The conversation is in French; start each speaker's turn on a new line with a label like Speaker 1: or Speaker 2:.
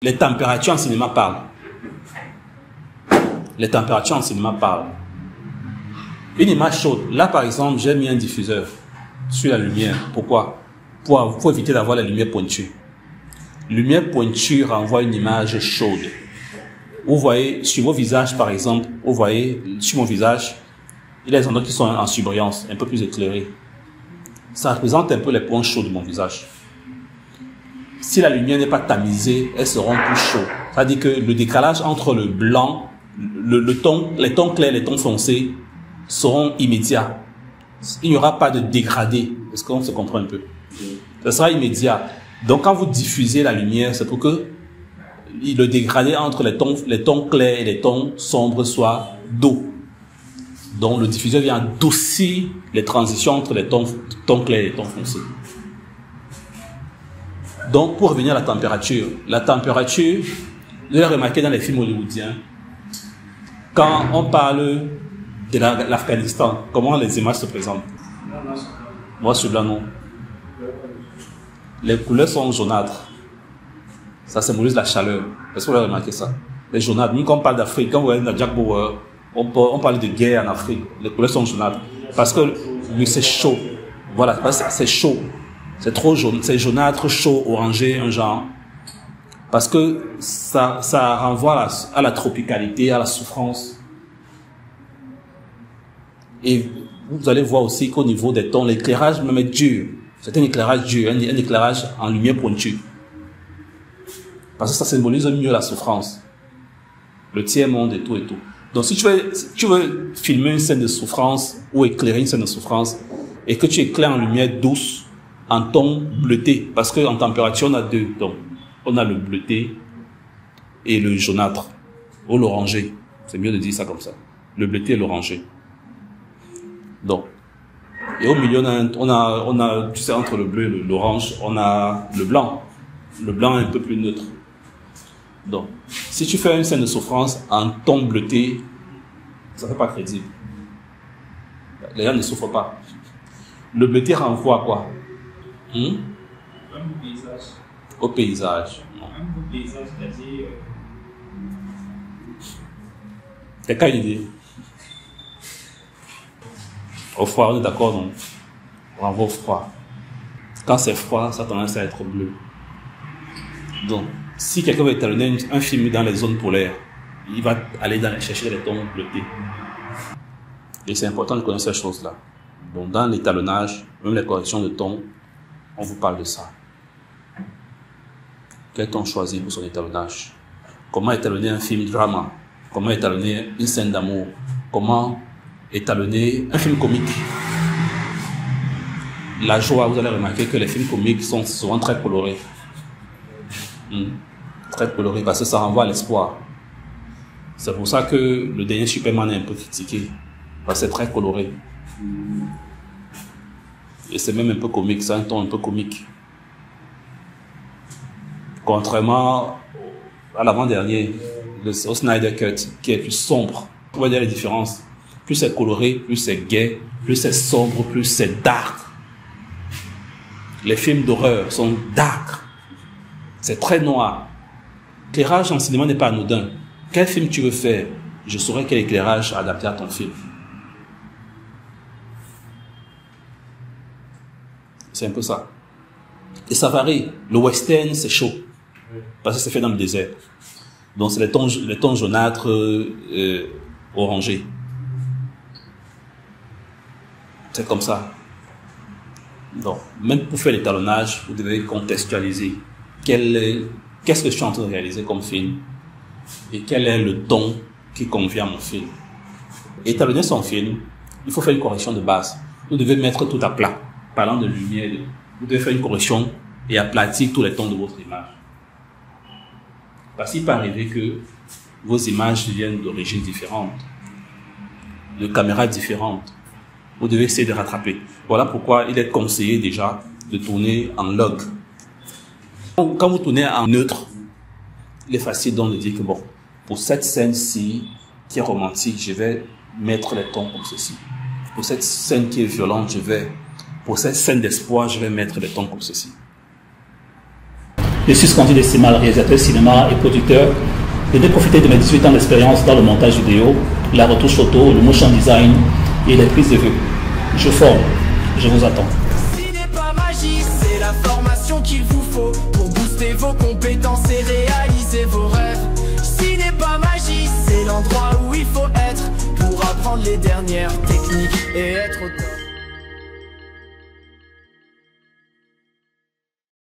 Speaker 1: Les températures en cinéma parlent. Les températures en cinéma parlent. Une image chaude. Là, par exemple, j'ai mis un diffuseur sur la lumière. Pourquoi? Pour éviter d'avoir la lumière pointue. Lumière pointue renvoie une image chaude. Vous voyez, sur vos visages, par exemple, vous voyez, sur mon visage, il y a des endroits qui sont en surbrillance, un peu plus éclairés. Ça représente un peu les points chauds de mon visage. Si la lumière n'est pas tamisée, elles seront plus chaudes. C'est-à-dire que le décalage entre le blanc, les tons clairs et les tons foncés seront immédiats. Il n'y aura pas de dégradé. Est-ce qu'on se comprend un peu? Ça sera immédiat. Donc quand vous diffusez la lumière, c'est pour que le dégradé entre les tons clairs et les tons sombres soit doux. Donc le diffuseur vient adoucir les transitions entre les tons clairs et les tons foncés. Donc pour revenir à la température, vous avez remarqué dans les films hollywoodiens, quand on parle de l'Afghanistan, comment les images se présentent? Moi, sur blanc, non. Les couleurs sont jaunâtres. Ça symbolise la chaleur. Est-ce que vous avez remarqué ça? Les jaunâtres. Nous, quand on parle d'Afrique, quand vous voyez dans Jack Bauer, on parle de guerre en Afrique. Les couleurs sont jaunâtres. Parce que c'est chaud. Voilà, c'est chaud. C'est trop jaune. C'est jaunâtre, chaud, orangé, un genre. Parce que ça renvoie à la tropicalité, à la souffrance. Et vous allez voir aussi qu'au niveau des tons, l'éclairage même est dur. C'est un éclairage dur, un éclairage en lumière pointue. Parce que ça symbolise mieux la souffrance. Le tiers-monde et tout et tout. Donc si tu veux filmer une scène de souffrance ou éclairer une scène de souffrance et que tu éclaires en lumière douce, en ton bleuté, parce qu'en température on a deux tons. On a le bleuté et le jaunâtre, ou l'orangé. C'est mieux de dire ça comme ça. Le bleuté et l'orangé. Donc, et au milieu, on a, tu sais, entre le bleu et l'orange, on a le blanc. Le blanc est un peu plus neutre. Donc, si tu fais une scène de souffrance en ton bleuté, ça ne fait pas crédible. Les gens ne souffrent pas. Le bleuté renvoie à quoi?
Speaker 2: Au paysage.
Speaker 1: Au paysage.
Speaker 2: Au paysage, c'est-à-dire...
Speaker 1: T'as qu'une idée? Au froid, on est d'accord, non? On renvoie au froid. Quand c'est froid, ça a tendance à être bleu. Donc, si quelqu'un veut étalonner un film dans les zones polaires, il va aller chercher les tons bleutés. Et c'est important de connaître ces choses-là. Donc, dans l'étalonnage, même les corrections de tons, on vous parle de ça. Quel ton choisir pour son étalonnage? Comment étalonner un film drama? Comment étalonner une scène d'amour? Comment étalonner un film comique? La joie, vous allez remarquer que les films comiques sont souvent très colorés. Très colorés parce que ça renvoie à l'espoir. C'est pour ça que le dernier Superman est un peu critiqué. Parce que c'est très coloré. Et c'est même un peu comique, c'est un ton un peu comique. Contrairement à l'avant-dernier, au Snyder Cut, qui est plus sombre. On va dire les différences. Plus c'est coloré, plus c'est gai, plus c'est sombre, plus c'est dark. Les films d'horreur sont dark. C'est très noir. L'éclairage en cinéma n'est pas anodin. Quel film tu veux faire? Je saurai quel éclairage adapté à ton film. C'est un peu ça. Et ça varie. Le western, c'est chaud. Parce que c'est fait dans le désert. Donc c'est les tons jaunâtres, orangés. C'est comme ça. Donc, même pour faire l'étalonnage, vous devez contextualiser. Qu'est-ce que je suis en train de réaliser comme film? Et quel est le ton qui convient à mon film? Étalonner son film, il faut faire une correction de base. Vous devez mettre tout à plat. Parlant de lumière, vous devez faire une correction et aplatir tous les tons de votre image. Parce qu'il peut arriver que vos images viennent d'origines différentes, de caméras différentes. Vous devez essayer de rattraper. Voilà pourquoi il est conseillé déjà de tourner en log. Quand vous tournez en neutre, il est facile donc de dire que bon, pour cette scène-ci qui est romantique, je vais mettre les tons comme ceci. Pour cette scène qui est violente, pour cette scène d'espoir, je vais mettre les tons comme ceci.
Speaker 3: Je suis Scandi Decimal, réalisateur cinéma et producteur. Je vais profiter de mes 18 ans d'expérience dans le montage vidéo, la retouche photo, le motion design et les prises de vue. Je forme, je vous attends.
Speaker 4: Cinépa Magie, c'est la formation qu'il vous faut pour booster vos compétences et réaliser vos rêves. Cinépa Magie, c'est l'endroit où il faut être pour apprendre les dernières techniques et être au top.